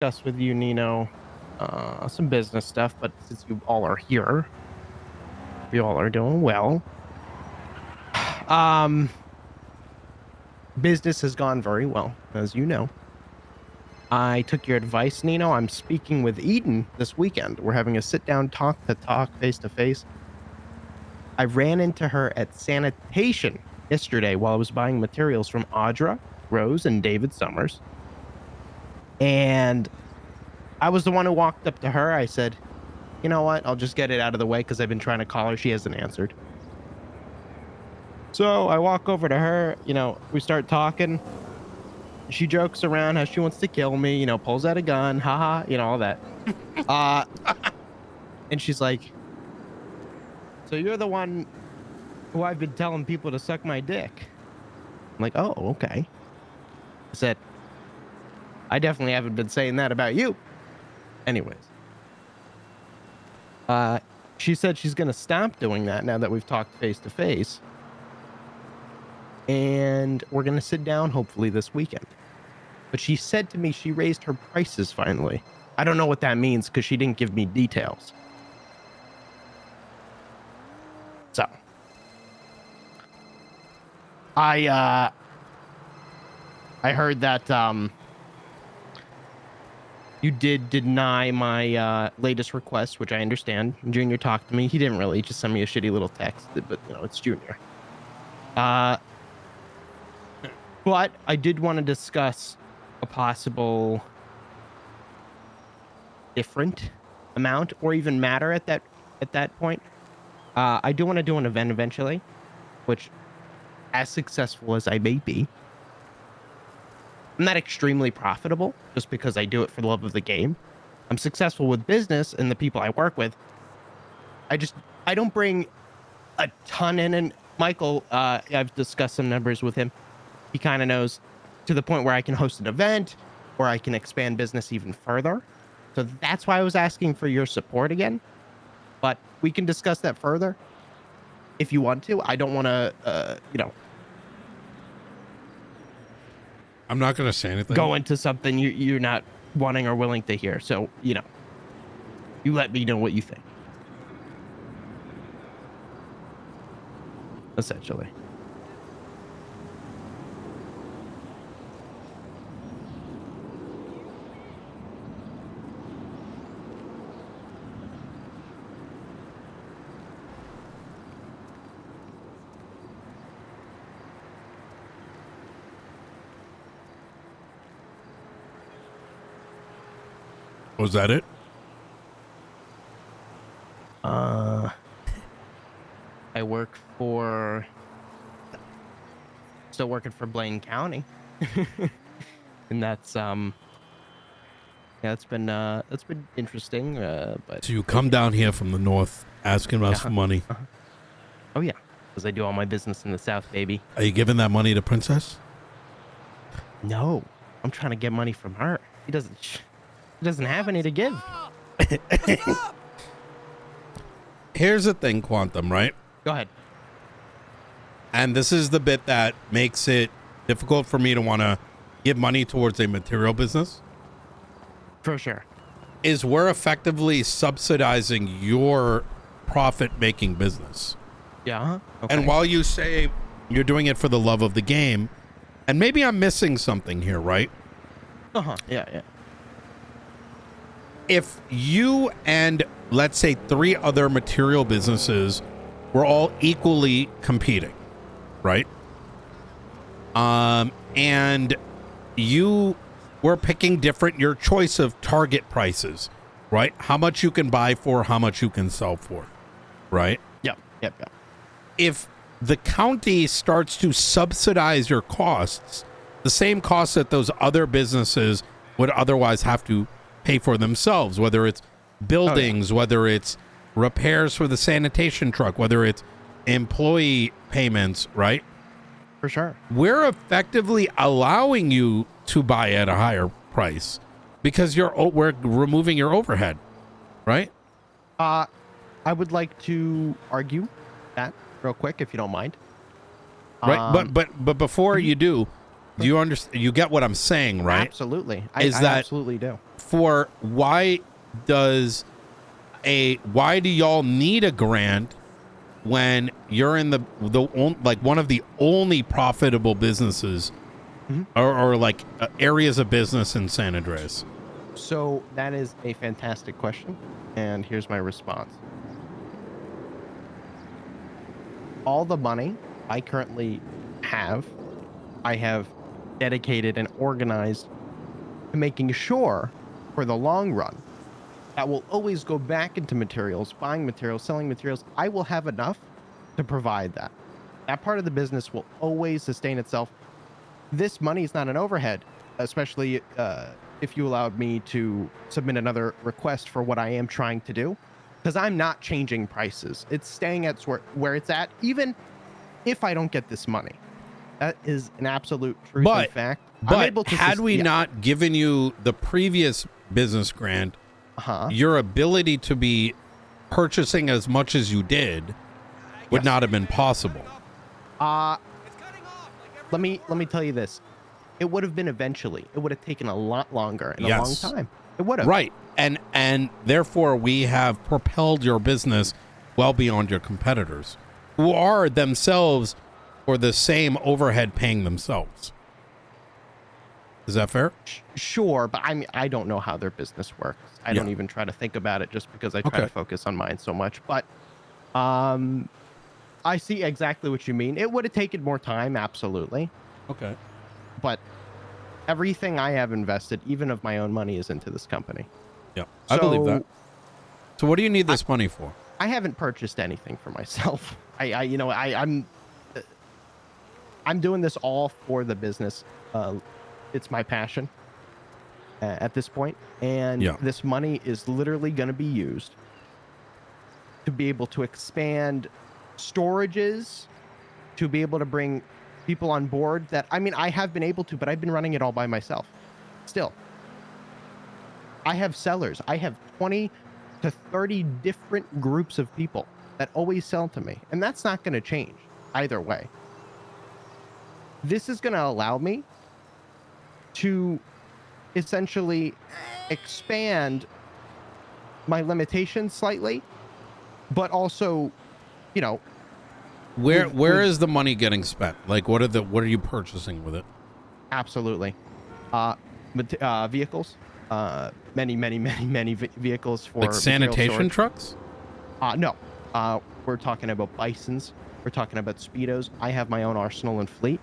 discuss with you, Nino, some business stuff, but since you all are here, we all are doing well. Business has gone very well, as you know. I took your advice, Nino. I'm speaking with Eden this weekend. We're having a sit-down talk-to-talk, face-to-face. I ran into her at sanitation yesterday while I was buying materials from Audra, Rose, and David Summers. And I was the one who walked up to her. I said, you know what? I'll just get it out of the way because I've been trying to call her. She hasn't answered. So I walk over to her, we start talking. She jokes around how she wants to kill me, pulls out a gun, haha, all that. And she's like, so you're the one who I've been telling people to suck my dick. I'm like, oh, okay. I said, I definitely haven't been saying that about you. Anyways. She said she's going to stop doing that now that we've talked face to face. And we're going to sit down hopefully this weekend. But she said to me she raised her prices finally. I don't know what that means because she didn't give me details. So I heard that you did deny my latest request, which I understand. Junior talked to me. He didn't really. He just sent me a shitty little text, but it's Junior. But I did want to discuss a possible different amount or even matter at that point. I do want to do an event eventually, which, as successful as I may be, I'm not extremely profitable just because I do it for the love of the game. I'm successful with business and the people I work with. I don't bring a ton in. And Michael, I've discussed some numbers with him. He kind of knows to the point where I can host an event or I can expand business even further. So that's why I was asking for your support again. But we can discuss that further if you want to. I don't want to, I'm not going to say anything. Go into something you're not wanting or willing to hear. So, you let me know what you think. Essentially. Was that it? I work still working for Blaine County. And that's it's been interesting, but so you come down here from the north asking us for money. Oh yeah, because I do all my business in the south, baby. Are you giving that money to Princess? No, I'm trying to get money from her. He doesn't have any to give. Here's the thing, Quantum, right? Go ahead. And this is the bit that makes it difficult for me to want to give money towards a material business. For sure. Is we're effectively subsidizing your profit-making business. Yeah. Okay. And while you say you're doing it for the love of the game, and maybe I'm missing something here, right? Yeah. If you and, let's say, 3 other material businesses were all equally competing, right? And you were picking your choice of target prices, right? How much you can buy for, how much you can sell for, right? Yep. If the county starts to subsidize your costs, the same costs that those other businesses would otherwise have to pay for themselves, whether it's buildings, whether it's repairs for the sanitation truck, whether it's employee payments, right? For sure. We're effectively allowing you to buy at a higher price because we're removing your overhead, right? I would like to argue that real quick, if you don't mind. Right, but before you do, you understand? You get what I'm saying, right? Absolutely. I absolutely do. therefore, why do y'all need a grant when you're in like one of the only profitable businesses or like areas of business in San Andreas? So that is a fantastic question, and here's my response. All the money I currently have, I have dedicated and organized to making sure for the long run that will always go back into materials, buying materials, selling materials. I will have enough to provide that. That part of the business will always sustain itself. This money is not an overhead, especially if you allowed me to submit another request for what I am trying to do, because I'm not changing prices. It's staying at where it's at, even if I don't get this money. That is an absolute truth and fact. But had we not given you the previous business grant, your ability to be purchasing as much as you did would not have been possible. Let me tell you this. It would have been eventually. It would have taken a lot longer and a long time. It would have. Right. And therefore we have propelled your business well beyond your competitors, who are themselves for the same overhead paying themselves. Is that fair? Sure, but I don't know how their business works. I don't even try to think about it just because I try to focus on mine so much. But I see exactly what you mean. It would have taken more time, absolutely. Okay. But everything I have invested, even of my own money, is into this company. Yeah, I believe that. So what do you need this money for? I haven't purchased anything for myself. I'm doing this all for the business. It's my passion at this point, and this money is literally going to be used to be able to expand storages, to be able to bring people on board that, I have been able to, but I've been running it all by myself. Still, I have sellers. I have 20 to 30 different groups of people that always sell to me, and that's not going to change either way. This is going to allow me to essentially expand my limitations slightly, but also, where is the money getting spent? Like, what are you purchasing with it? Absolutely. Vehicles, many vehicles for like sanitation trucks. No, we're talking about bisons. We're talking about speedos. I have my own arsenal and fleet.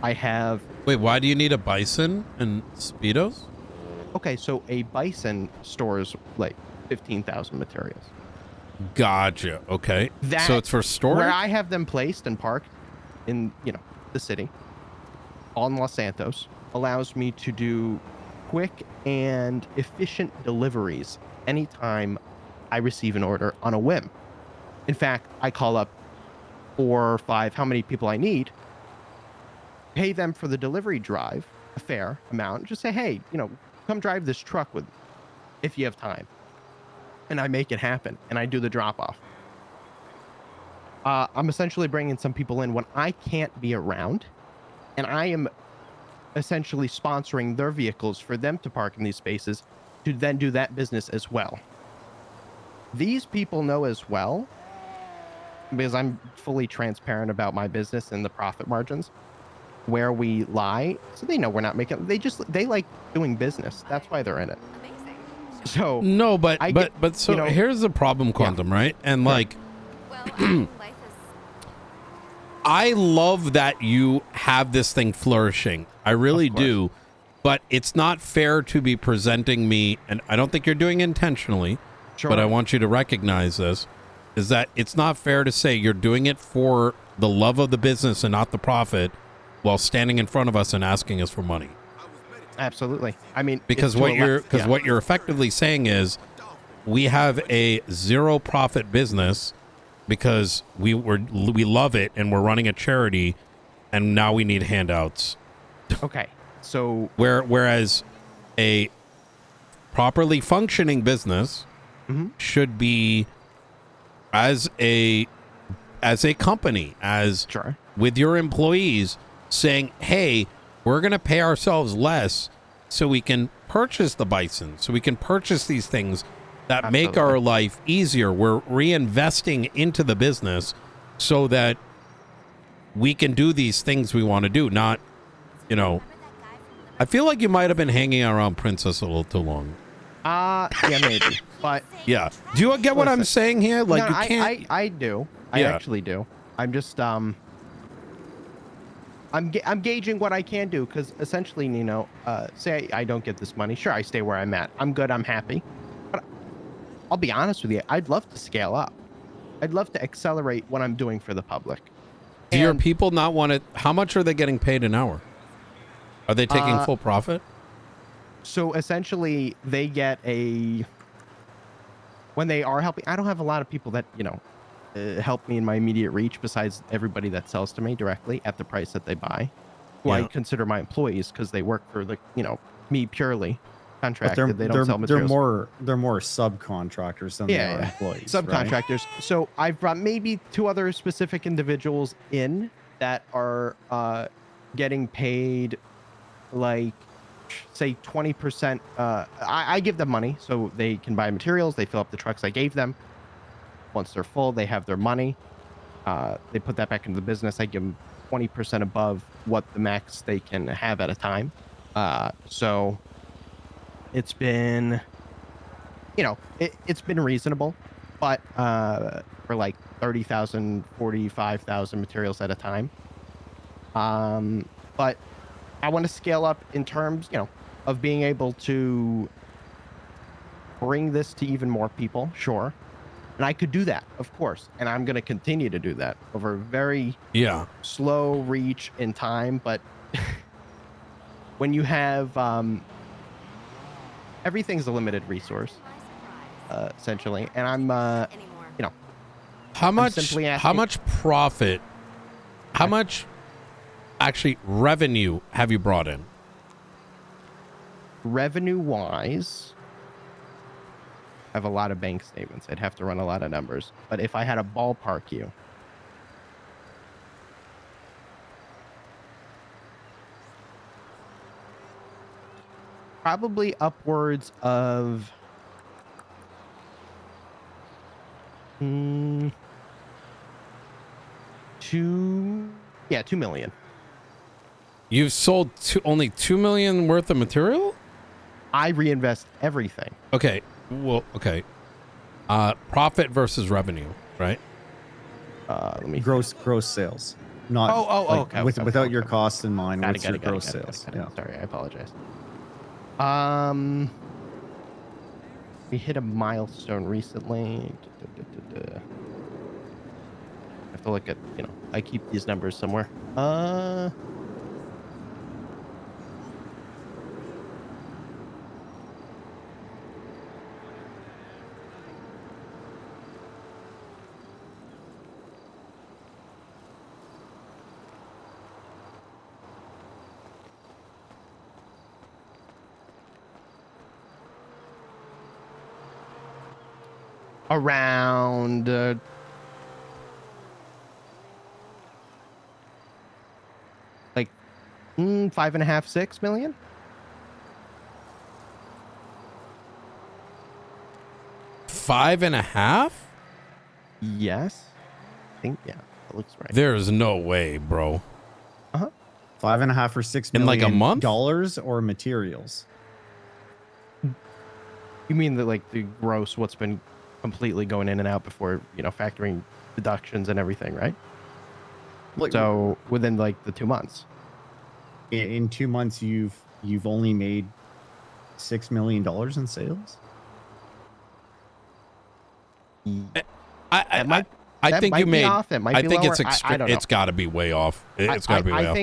I have. Wait, why do you need a bison and speedos? Okay, so a bison stores like 15,000 materials. Gotcha. Okay. So it's for storage? Where I have them placed and parked in, the city on Los Santos allows me to do quick and efficient deliveries anytime I receive an order on a whim. In fact, I call up 4 or 5, how many people I need, pay them for the delivery drive, a fair amount, just say, hey, come drive this truck with me if you have time. And I make it happen, and I do the drop-off. I'm essentially bringing some people in when I can't be around, and I am essentially sponsoring their vehicles for them to park in these spaces to then do that business as well. These people know as well, because I'm fully transparent about my business and the profit margins, where we lie, so they know we're not making. They like doing business. That's why they're in it. Amazing. So no, but here's the problem, Quantum, right? And like, Well, life is. I love that you have this thing flourishing. I really do, but it's not fair to be presenting me, and I don't think you're doing it intentionally. Sure. But I want you to recognize this: is that it's not fair to say you're doing it for the love of the business and not the profit, while standing in front of us and asking us for money. Absolutely. Because what you're effectively saying is we have a zero profit business because we love it and we're running a charity and now we need handouts. Okay. So whereas a properly functioning business should be as a company, with your employees saying, hey, we're going to pay ourselves less so we can purchase the bison, so we can purchase these things that make Absolutely. our life easier. We're reinvesting into the business so that we can do these things we want to do. Not, you know, I feel like you might have been hanging around Princess a little too long. Yeah, maybe. But Yeah. Do you get what I'm saying here? Like, no, you can't. I do. I Yeah. actually do. I'm just I'm gauging what I can do, because essentially, Nino, say I don't get this money. Sure, I stay where I'm at. I'm good. I'm happy. But I'll be honest with you. I'd love to scale up. I'd love to accelerate what I'm doing for the public. Do your And, people not want it? How much are they getting paid an hour? Are they taking full profit? so essentially, they get when they are helping. I don't have a lot of people that, help me in my immediate reach, besides everybody that sells to me directly at the price that they buy, who I Yeah. consider my employees, because they work for me purely But contracted. They don't sell materials. they're more subcontractors than they are employees. Right? Subcontractors. So I've brought maybe 2 other specific individuals in that are getting paid, like, say 20%. I give them money so they can buy materials. They fill up the trucks I gave them. Once they're full, they have their money. They put that back into the business. I give them 20% above what the max they can have at a time. So it's been, it's been reasonable, but for like 30,000, 45,000 materials at a time. But I want to scale up in terms, of being able to bring this to even more people. Sure. And I could do that, of course. And I'm going to continue to do that over a very slow reach in time. But when you have, everything's a limited resource, essentially. And I'm, how much profit, how much actually revenue have you brought in? Revenue wise, I have a lot of bank statements. I'd have to run a lot of numbers. But if I had a ballpark you, probably upwards of 2 million. You've sold only 2 million worth of material? I reinvest everything. Okay. Well, okay. Profit versus revenue, right? Let me gross sales. Not okay. Without your costs in mind. What's your gross sales? Yeah. Sorry, I apologize. We hit a milestone recently. I have to look at, I keep these numbers somewhere. Around like 5.5, 6 million. $5.5? Yes, I think that looks right. There's no way, bro. 5.5 or 6 in million like a month? dollars or materials? You mean the gross, what's been completely going in and out before, factoring deductions and everything, right? Like, So within like the 2 months. in 2 months, you've only made $6 million in sales. I think you made. Off. It might I be think lower. it's I don't know. it's got to be way off. It's got to be way off.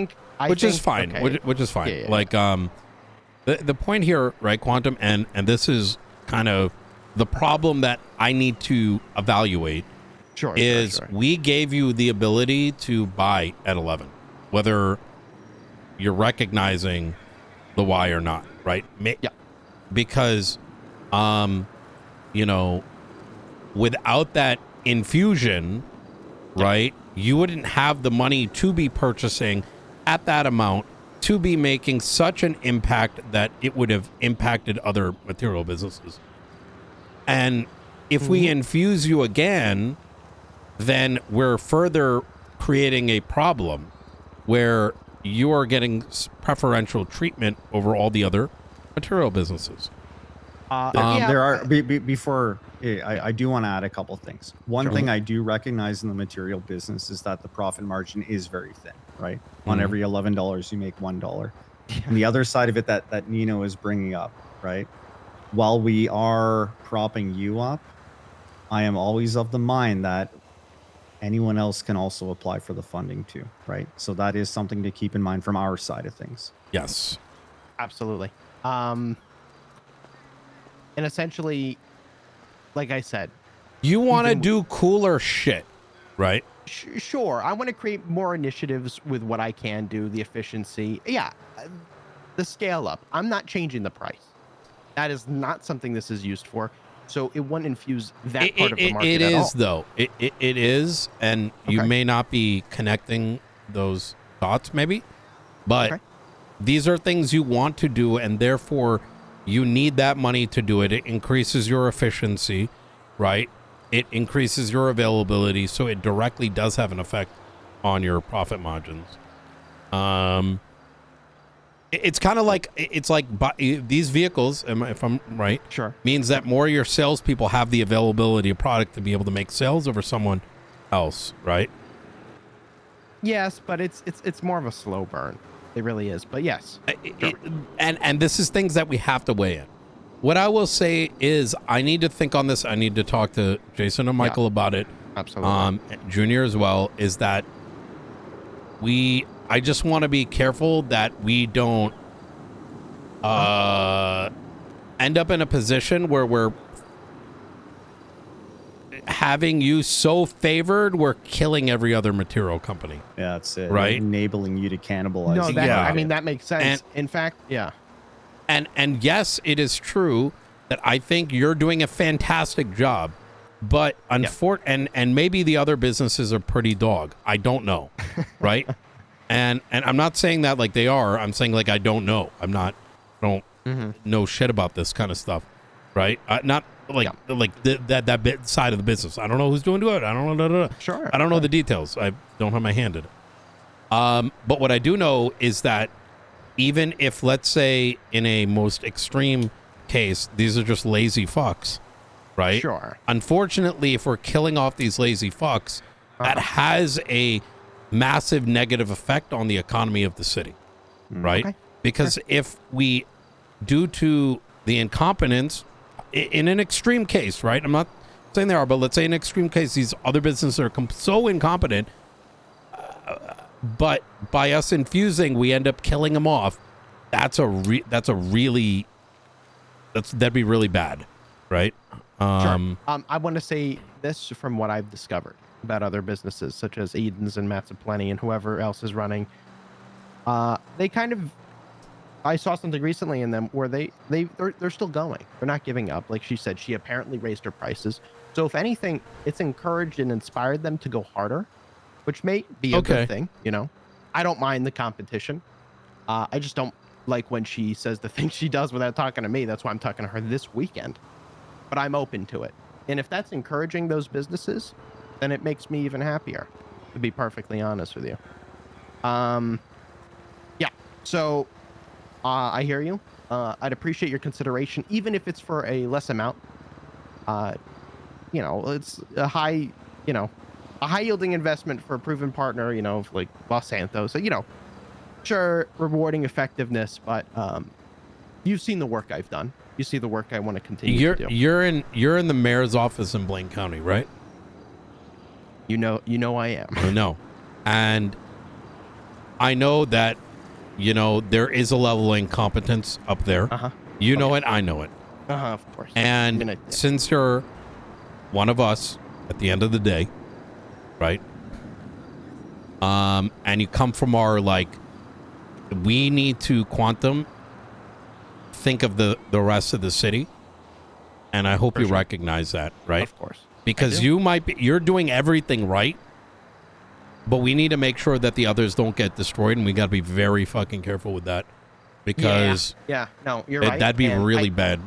Which is fine. Okay. Which is fine. Yeah. Like the point here, right, Quantum, and this is kind of the problem that I need to evaluate. Sure. We gave you the ability to buy at 11, whether you're recognizing the why or not, right? Yeah. Because, without that infusion, right, you wouldn't have the money to be purchasing at that amount to be making such an impact that it would have impacted other material businesses. And if we infuse you again, then we're further creating a problem where you are getting preferential treatment over all the other material businesses. There are before I do want to add a couple things. One thing I do recognize in the material business is that the profit margin is very thin, right? On every $11 you make $1. And the other side of it that Nino is bringing up, right? While we are propping you up, I am always of the mind that anyone else can also apply for the funding too, right? So that is something to keep in mind from our side of things. Yes. Absolutely. And essentially, like I said, you want to do cooler shit, right? Sure. I want to create more initiatives with what I can do, the efficiency. Yeah. The scale up. I'm not changing the price. That is not something this is used for. So it won't infuse that part of the market at all. It is, though. It is, and you may not be connecting those dots, maybe, but these are things you want to do, and therefore you need that money to do it. It increases your efficiency, right? It increases your availability, so it directly does have an effect on your profit margins. It's kind of like these vehicles, if I'm right, means that more of your salespeople have the availability of product to be able to make sales over someone else, right? Yes, but it's more of a slow burn. It really is. But yes, and this is things that we have to weigh in. What I will say is I need to think on this. I need to talk to Jason and Michael about it. Absolutely. Junior as well, is that I just want to be careful that we don't end up in a position where we're having you so favored we're killing every other material company. Yeah, that's it. Right? Enabling you to cannibalize. No, I mean, that makes sense. In fact, yeah. And yes, it is true that I think you're doing a fantastic job, but and maybe the other businesses are pretty dog. I don't know, right? and I'm not saying that like they are. I'm saying like I don't know. I don't know shit about this kind of stuff, right? Not like that bit side of the business. I don't know who's doing good. I don't know. Sure. I don't know the details. I don't have my hand in it. But what I do know is that even if, let's say, in a most extreme case, these are just lazy fucks, right? Sure. Unfortunately, if we're killing off these lazy fucks, that has a massive negative effect on the economy of the city, right? Okay. Because if we, due to the incompetence, in an extreme case, right? I'm not saying they are, but let's say in an extreme case, these other businesses are so incompetent, but by us infusing, we end up killing them off. That'd be really bad, right? Sure. I want to say this from what I've discovered about other businesses such as Eden's and Mats of Plenty and whoever else is running. They kind of, I saw something recently in them where they're still going. They're not giving up. Like she said, she apparently raised her prices. So if anything, it's encouraged and inspired them to go harder, which may be a good thing, you know. I don't mind the competition. I just don't like when she says the things she does without talking to me. That's why I'm talking to her this weekend. But I'm open to it. And if that's encouraging those businesses, then it makes me even happier, to be perfectly honest with you. Yeah. So I hear you. I'd appreciate your consideration, even if it's for a less amount. You know, it's a high yielding investment for a proven partner, you know, like Los Santos. So, you know, sure, rewarding effectiveness, but you've seen the work I've done. You see the work I want to continue to do. You're in the mayor's office in Blaine County, right? You know I am. I know. And I know that, you know, there is a level of incompetence up there. You know it, I know it. Of course. And since you're one of us at the end of the day, right? And you come from our, like, we need to quantum think of the rest of the city, and I hope you recognize that, right? Of course. Because you're doing everything right, but we need to make sure that the others don't get destroyed, and we got to be very fucking careful with that, because no, you're right. That'd be really bad.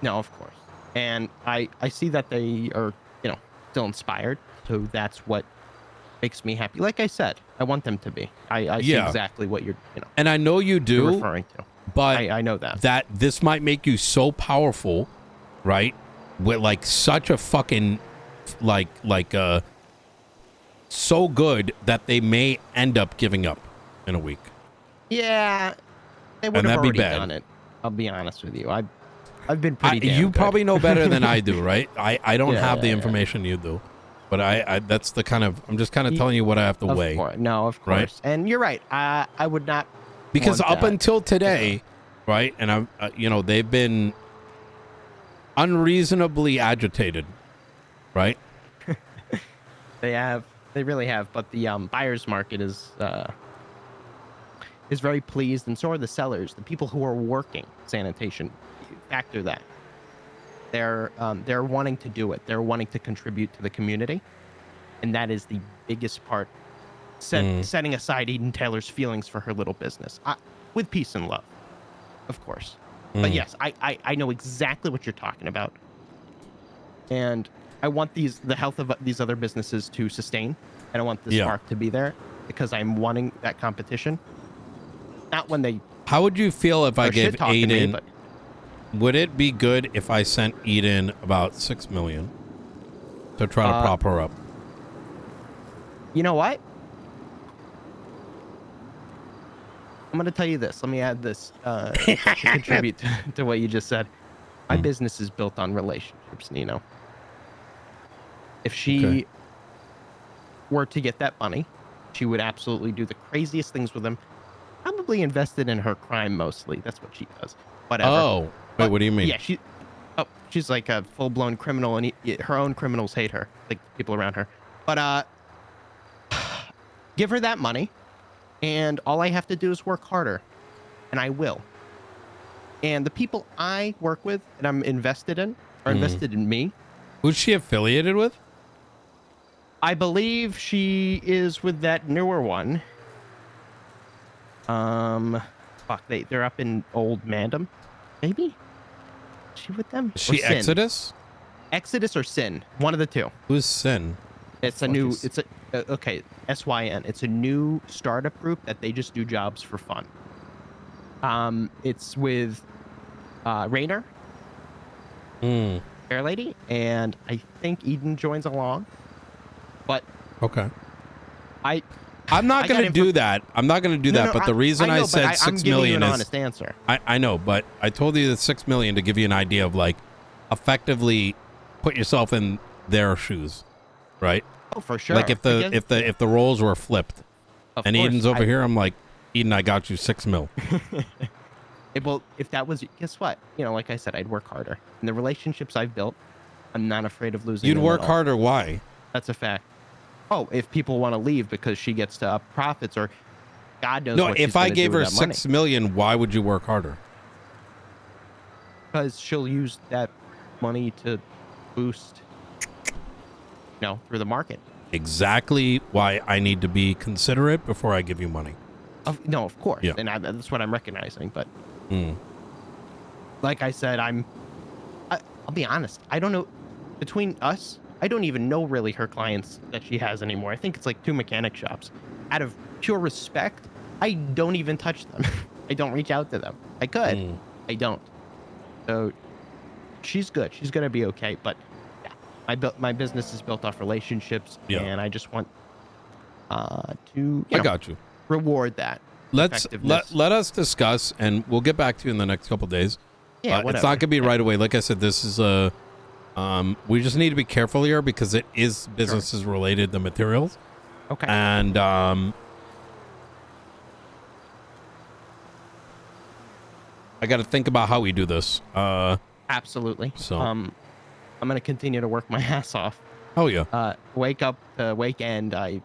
No, of course. And I see that they are, still inspired. So that's what makes me happy. Like I said, I want them to be. I see exactly what you're, and I know you do, referring to. but I know that this might make you so powerful, right? With like such a fucking so good that they may end up giving up in a week. Yeah, they would have already done it. I'll be honest with you. I've been pretty damn you good. probably know better than I do, right? I don't have the information you do, but I that's the kind of, I'm just kind of telling you what I have to weigh. No, of course. Right? And you're right. I would not, because up until today, right? And I'm they've been unreasonably agitated, right? They really have, but the buyer's market is very pleased, and so are the sellers, the people who are working sanitation. Factor that they're wanting to do it. They're wanting to contribute to the community, and that is the biggest part. Setting aside Eden Taylor's feelings for her little business, with peace and love, of course. But yes, I know exactly what you're talking about, and I want the health of these other businesses to sustain, and I want the spark to be there, because I'm wanting that competition. Not when they. How would you feel if I gave Aiden? Me, would it be good if I sent Eden about $6 million to try to prop her up? You know what? I'm going to tell you this. Let me add this to contribute to what you just said. My business is built on relationships, Nino. If she were to get that money, she would absolutely do the craziest things with them. Probably invested in her crime mostly. That's what she does. Whatever. Oh, wait, what do you mean? Yeah, she's like a full-blown criminal, and her own criminals hate her, like people around her. But give her that money, and all I have to do is work harder, and I will. And the people I work with and I'm invested in are invested in me. Who's she affiliated with? I believe she is with that newer one. They're up in Old Mandam, maybe. Is she with them? Is she Exodus? Exodus or Sin, one of the two. Who's Sin? It's a new. It's a SYN. It's a new startup group that they just do jobs for fun. It's with Rainer, Fair Lady, and I think Eden joins along. But I'm not going to do that. I'm not going to do that. But the reason I said 6 million is an is honest answer. I know, but I told you the 6 million to give you an idea of like effectively put yourself in their shoes, right? Oh, for sure. Like if the roles were flipped, and Eden's over here, I'm like, Eden, I got you 6 mil. Well, if that was, guess what? Like I said, I'd work harder. And the relationships I've built, I'm not afraid of losing. You'd work harder. Why? That's a fact. Oh, if people want to leave because she gets to up profits, or God knows. No, what if I gave her 6 million, why would you work harder? Because she'll use that money to boost, through the market. Exactly why I need to be considerate before I give you money. No, of course. Yeah. And that's what I'm recognizing. But like I said, I'll be honest. I don't know. Between us, I don't even know really her clients that she has anymore. I think it's like 2 mechanic shops. Out of pure respect, I don't even touch them. I don't reach out to them. I could. I don't. So she's good. She's going to be okay. But my business is built off relationships, and I just want to I got you. Reward that. Let us discuss, and we'll get back to you in the next couple of days. Yeah, it's not going to be right away. Like I said, this is a we just need to be careful here because it is businesses related to materials. Okay. And I got to think about how we do this. Absolutely. So I'm going to continue to work my ass off. Oh yeah. Wake up to weekend. I'm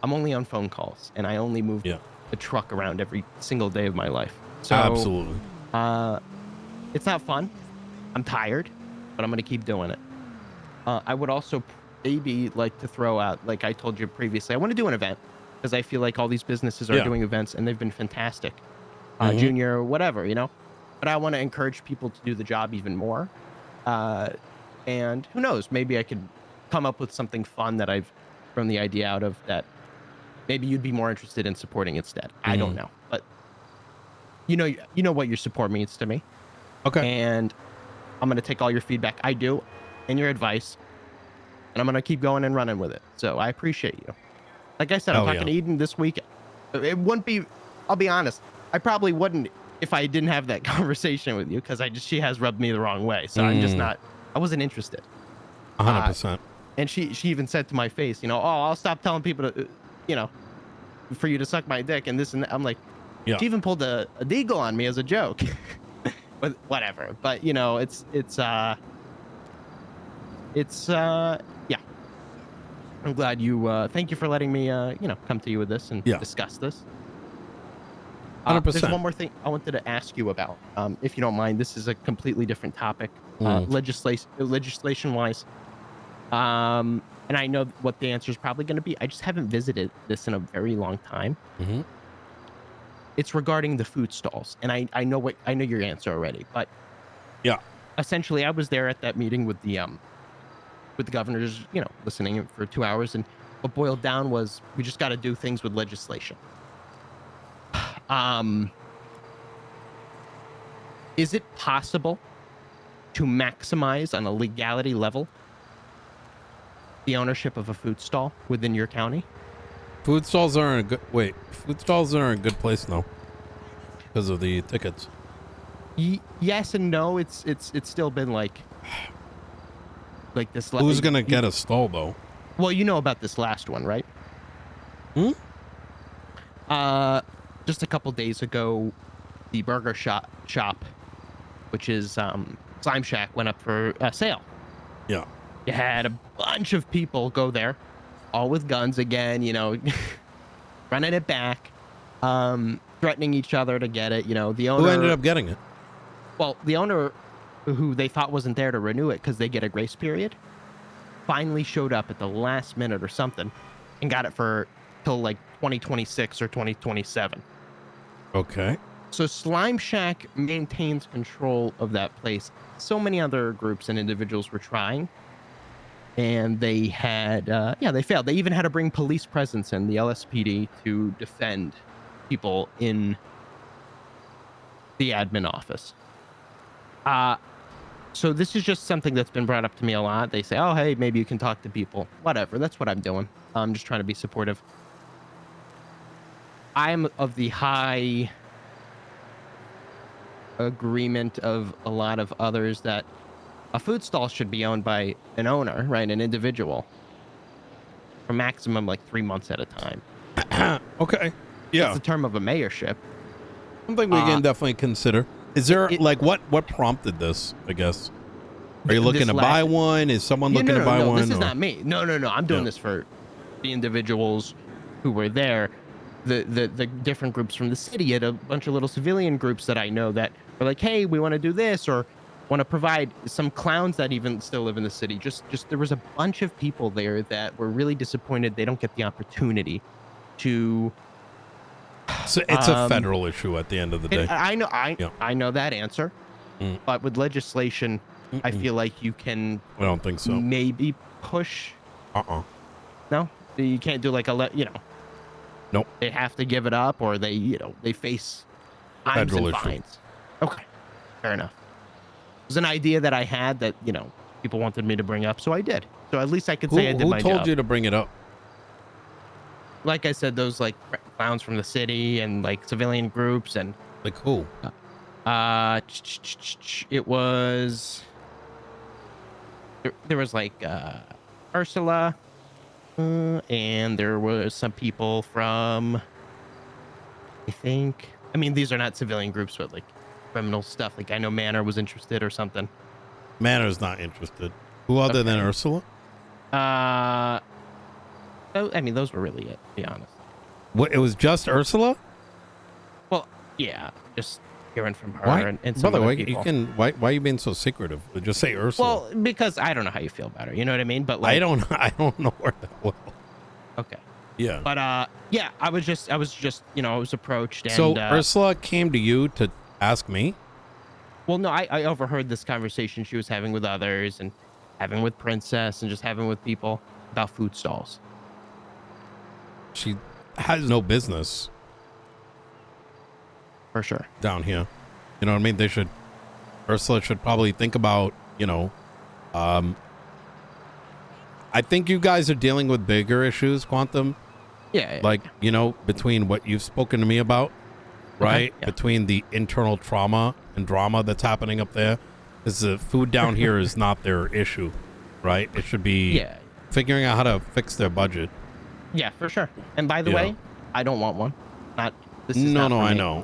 only on phone calls, and I only move the truck around every single day of my life. So absolutely. It's not fun. I'm tired, but I'm going to keep doing it. I would also maybe like to throw out, like I told you previously, I want to do an event because I feel like all these businesses are doing events and they've been fantastic. Junior, whatever, but I want to encourage people to do the job even more. And who knows, maybe I could come up with something fun that I've thrown the idea out of that maybe you'd be more interested in supporting instead. I don't know, but you know what your support means to me. Okay. And I'm going to take all your feedback. I do, and your advice, and I'm going to keep going and running with it. So I appreciate you. Like I said, I'm talking to Eden this week. It wouldn't be, I'll be honest, I probably wouldn't if I didn't have that conversation with you, because she has rubbed me the wrong way. So I'm just not, I wasn't interested. 100%. And she even said to my face, oh, I'll stop telling people to, for you to suck my dick and this and that. I'm like, she even pulled a deagle on me as a joke. But whatever. But yeah. I'm glad you thank you for letting me come to you with this and discuss this. 100%. There's one more thing I wanted to ask you about, if you don't mind. This is a completely different topic, legislation wise. And I know what the answer is probably going to be. I just haven't visited this in a very long time. It's regarding the food stalls, and I know your answer already, but essentially I was there at that meeting with the governors, listening for 2 hours, and what boiled down was we just got to do things with legislation. Is it possible to maximize on a legality level the ownership of a food stall within your county? Food stalls are in a good Food stalls are in a good place though, because of the tickets. Yes and no. It's still been like this. Who's gonna get a stall though? Well, you know about this last one, right? Just a couple days ago, the burger shop, which is Slime Shack, went up for sale. Yeah. You had a bunch of people go there, all with guns again, running it back, threatening each other to get it. The owner. Who ended up getting it? Well, the owner, who they thought wasn't there to renew it because they get a grace period, finally showed up at the last minute or something and got it for till like 2026 or 2027. Okay. So Slime Shack maintains control of that place. So many other groups and individuals were trying, and they had, they failed. They even had to bring police presence in, the LSPD, to defend people in the admin office. So this is just something that's been brought up to me a lot. They say, oh, hey, maybe you can talk to people. Whatever. That's what I'm doing. I'm just trying to be supportive. I'm of the high agreement of a lot of others that a food stall should be owned by an owner, right? An individual, for maximum like 3 months at a time. Okay. Yeah. It's the term of a mayorship. Something we can definitely consider. Is there what prompted this, I guess? Are you looking to buy one? Is someone looking to buy one? This is not me. No. I'm doing this for the individuals who were there. The different groups from the city. Had a bunch of little civilian groups that I know that are like, hey, we want to do this, or want to provide some clowns that even still live in the city. Just there was a bunch of people there that were really disappointed they don't get the opportunity to. So it's a federal issue at the end of the day. I know that answer, but with legislation, I feel like you can. I don't think so. Maybe push. No, you can't do like Nope. They have to give it up, or they face fines and fines. Okay, fair enough. It was an idea that I had that people wanted me to bring up, so I did. So at least I could say I did my job. Who told you to bring it up? Like I said, those like clowns from the city and like civilian groups and like who? It was there was like Ursula, and there was some people from I mean these are not civilian groups, but like criminal stuff. Like I know Manor was interested or something. Manor's not interested. Who other than Ursula? I mean, those were really it, to be honest. What? It was just Ursula? Well, yeah, just hearing from her Why? and some Brother, other why people. why are you being so secretive? Just say Ursula. Well, because I don't know how you feel about her. You know what I mean? But like, I don't know where that was. Okay. Yeah. But yeah, I was just I was approached and So Ursula came to you to ask me? well, no, I overheard this conversation she was having with others and having with Princess and just having with people about food stalls. She has no business For sure. down here. You know what I mean? Ursula should probably think about, I think you guys are dealing with bigger issues, Quantum. Yeah. Like, between what you've spoken to me about, right? Okay, yeah. Between the internal trauma and drama that's happening up there. Because the food down here is not their issue, right? It should be figuring out how to fix their budget. Yeah, for sure. And by the way, I don't want one. This is No, not for I me. know.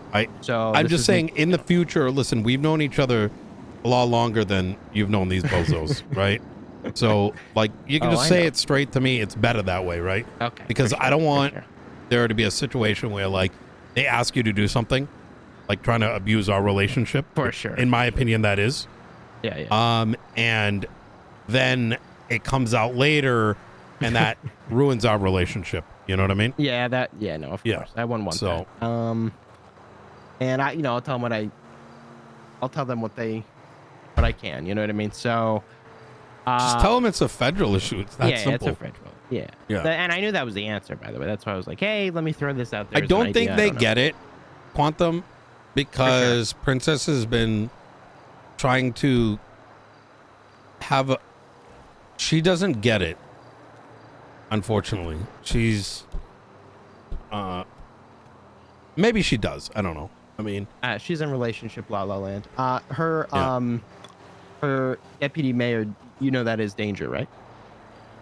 I'm just saying, in the future, listen, we've known each other a lot longer than you've known these bozos, right? So, like, you can just say it straight to me. It's better that way, right? Okay. Because I don't want there to be a situation where, like, they ask you to do something, like trying to abuse our relationship. For sure. In my opinion, that is. Yeah. And then it comes out later, and that ruins our relationship. You know what I mean? Yeah. No. Of course. I wouldn't want that. And I'll tell them what I can. You know what I mean? So. Just tell them it's a federal issue. It's that simple. It's a federal. Yeah. And I knew that was the answer, by the way. That's why I was like, hey, let me throw this out there. I don't think they get it, Quantum, because Princess has been trying to she doesn't get it, unfortunately. She's maybe she does. I don't know. I mean, she's in relationship La La Land. Her deputy mayor, that is Danger, right?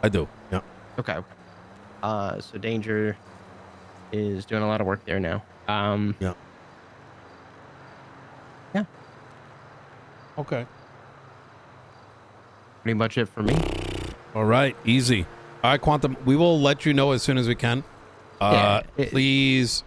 I do. Yeah. Okay. So Danger is doing a lot of work there now. Yeah. Yeah. Okay. Pretty much it for me. All right. Easy. All right, Quantum. We will let you know as soon as we can. Please.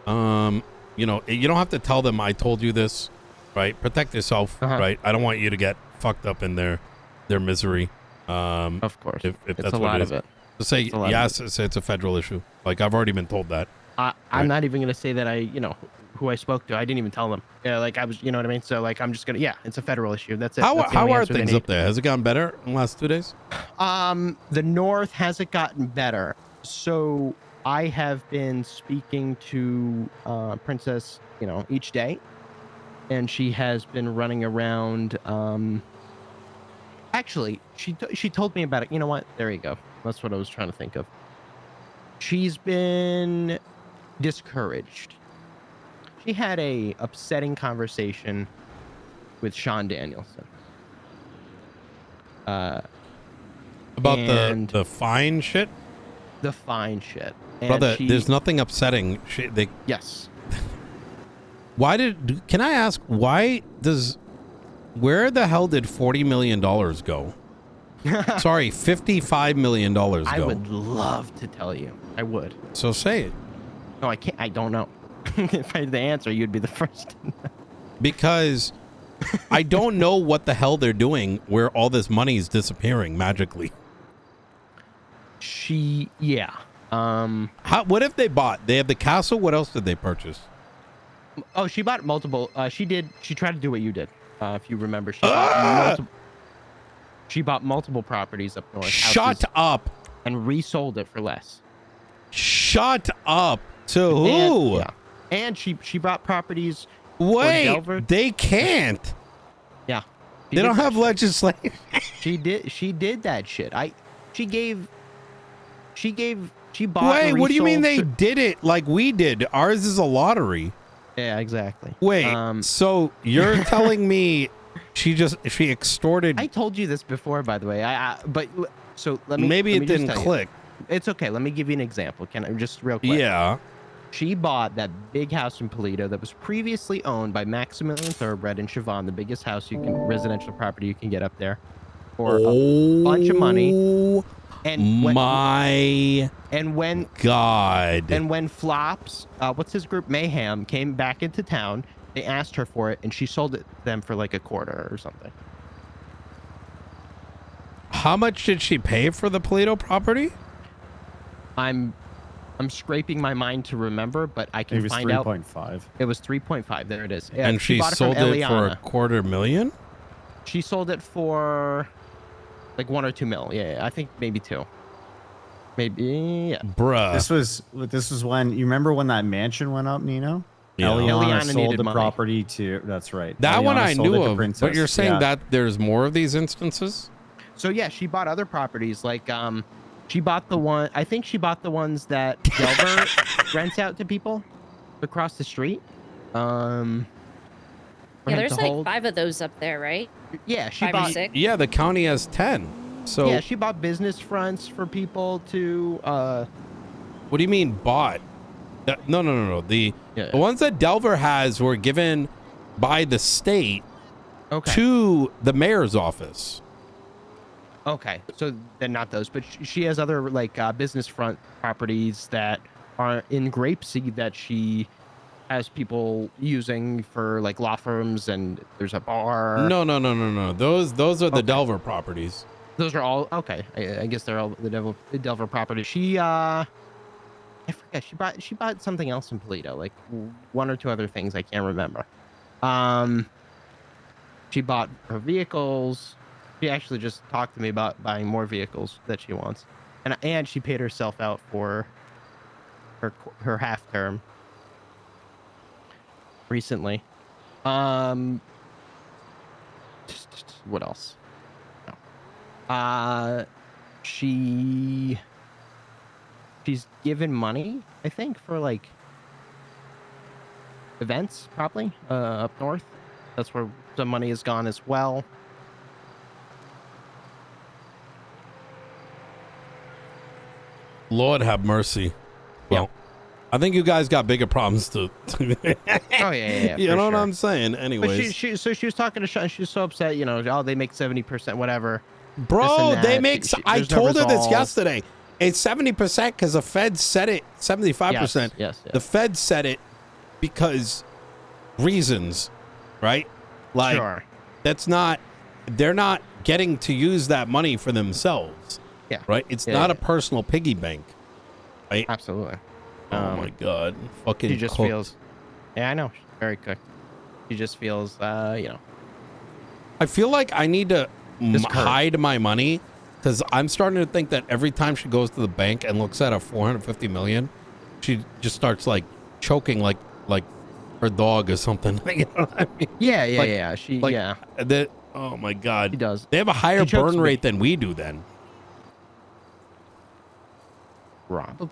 You don't have to tell them I told you this, right? Protect yourself, right? I don't want you to get fucked up in their misery. Of course. If it's that's a what lot it is. of it. So say yes, it's a federal issue. Like, I've already been told that. I'm not even gonna say that who I spoke to. I didn't even tell them. Yeah, like I was, you know what I mean? So like I'm just gonna it's a federal issue. That's it. How That's the are only answer they things need. up there? Has it gotten better in the last 2 days? The north hasn't gotten better. So I have been speaking to Princess, each day, and she has been running around. Actually, she told me about it. You know what? There you go. That's what I was trying to think of. She's been discouraged. She had a upsetting conversation with Sean Danielson. About the fine shit? The fine shit. And Brother, there's nothing upsetting. Yes. Can I ask, where the hell did $40 million go? Sorry, $55 million go. I would love to tell you. I would. So say it. No, I can't. I don't know. If I had the answer, you'd be the first. Because I don't know what the hell they're doing where all this money is disappearing magically. What if they bought? They have the castle. What else did they purchase? Oh, she bought multiple. She tried to do what you did. If you remember, she bought multiple properties up north. Shut up. And resold it for less. Shut up. To who? And she bought properties. Wait, they can't. Yeah. They don't have legislation. She did that shit. She bought. Wait, what do you mean they did it like we did? Ours is a lottery. Yeah, exactly. Wait, so you're telling me she extorted? I told you this before, by the way. Maybe it didn't click. It's okay. Let me give you an example. Can I just real quick? Yeah. She bought that big house in Polito that was previously owned by Maximilian Thoroughbred in Siobhan, the biggest residential property you can get up there, for a bunch of money. And when God. And when Flops, what's his group, Mayhem, came back into town, They asked her for it, and she sold it to them for like a quarter or something. How much did she pay for the Paleto property? I'm scraping my mind to remember, but I can find out. 3.5. It was 3.5. There it is. Yeah, And she bought sold from it for Eliana. $250,000? She sold it for like 1 or 2 mil. Yeah, I think maybe 2. Maybe, yeah. Bruh. This was when you remember when that mansion went up, Nino? Yeah. Eliana Eliana sold needed the money. property to. That's right. That one Eliana I sold it knew to of, Princess. but you're saying Yeah. that there's more of these instances? So yeah, she bought other properties. Like she bought the one. I think she bought the ones that Delver rents out to people across the street. Yeah, there's like 5 of those up there, right? Yeah, she 5 or bought. 6. Yeah, the county has 10. So Yeah, she bought business fronts for people to. what do you mean bought? No. The Yeah. ones that Delver has were given by the state Okay. to the mayor's office. Okay, so then not those, but she has other like business front properties that are in Grapeseed that she has people using for like law firms, and there's a bar. No. Those are the Okay. Delver properties. Those are all okay. I guess they're all the Delver property. She I forget. She bought something else in Paleto, like 1 or 2 other things I can't remember. She bought her vehicles. She actually just talked to me about buying more vehicles that she wants, and she paid herself out for her half term recently. What else? No. She's given money, I think, for like events, probably up north. That's where some money has gone as well. Lord have mercy. Well, I think you guys got bigger problems to. Oh yeah. You for know what sure. I'm saying? But Anyways, she was talking to Sean. She was so upset. You know, oh, they make 70%, whatever. bro, this and they that. make. I There's no told her this resolve. yesterday. It's 70% because the Fed said it. 75%. Yes. The Fed said it because reasons, right? Like Sure. that's not. They're not getting to use that money for themselves. Yeah. Right. It's Yeah, not yeah. a personal piggy bank. Right. Absolutely. Oh my god. Fucking. She just cooked. feels. Yeah, I know. She's very cooked. She just feels. I feel like I need to Just cursed. hide my money because I'm starting to think that every time she goes to the bank and looks at a 450 million, she just starts like choking like her dog or something. You know what I mean? Yeah. Like- Yeah. She. like- Yeah. Oh my god. She does. They have a higher She chokes burn me. rate than we do then. Probably.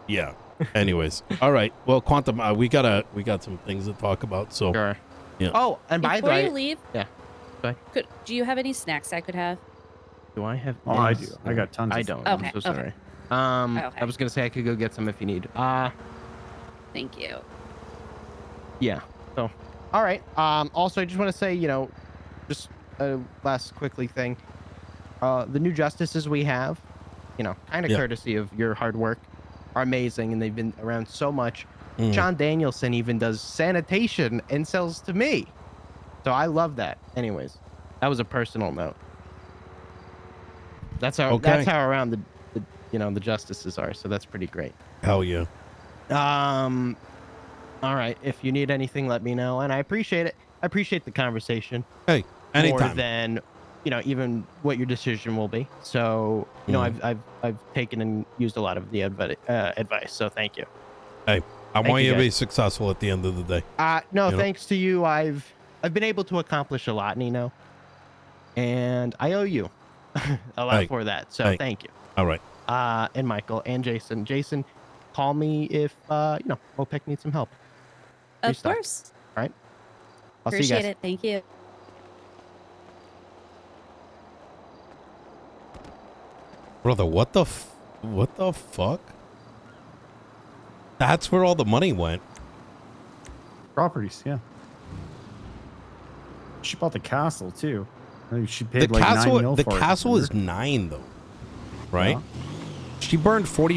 Yeah. Anyways. All right. Well, Quantum, we got some things to talk about. So Sure. Yeah. Oh, and by the Before you way, leave, yeah. do you have any snacks I could have? Do I have? Oh, I any do. I got tons. I of don't. Okay, I'm so okay. sorry. Okay. I was gonna say I could go get some if you need. Thank you. Yeah. So, all right. Also, I just want to say, just a last quickly thing. The new justices we have, kind of Yeah. courtesy of your hard work, are amazing, and they've been around so much. Mm. John Danielson even does sanitation and sells to me, so I love that. Anyways, that was a personal note. That's how. Okay. That's how around the justices are. So that's pretty great. hell yeah. All right. If you need anything, let me know, and I appreciate it. I appreciate the conversation Hey, more anytime. than even what your decision will be. So I've taken and used a lot of the advice. So thank you. Hey, I Thank want you, you to be guys. successful at the end of the day. No, You know? thanks to you, I've been able to accomplish a lot, Nino, and I owe you a lot Hey. for that. So Hey. thank you. All right. And Michael and Jason. Jason, call me if OPEC needs some help. Of Restock. course. I'll see you Appreciate guys. it. Thank you. Brother, what the fuck? That's where all the money went. properties. Yeah. She bought the castle too. I think she paid The like 9 castle mil the for it. castle is 9 though. Right? Yeah. She burned 40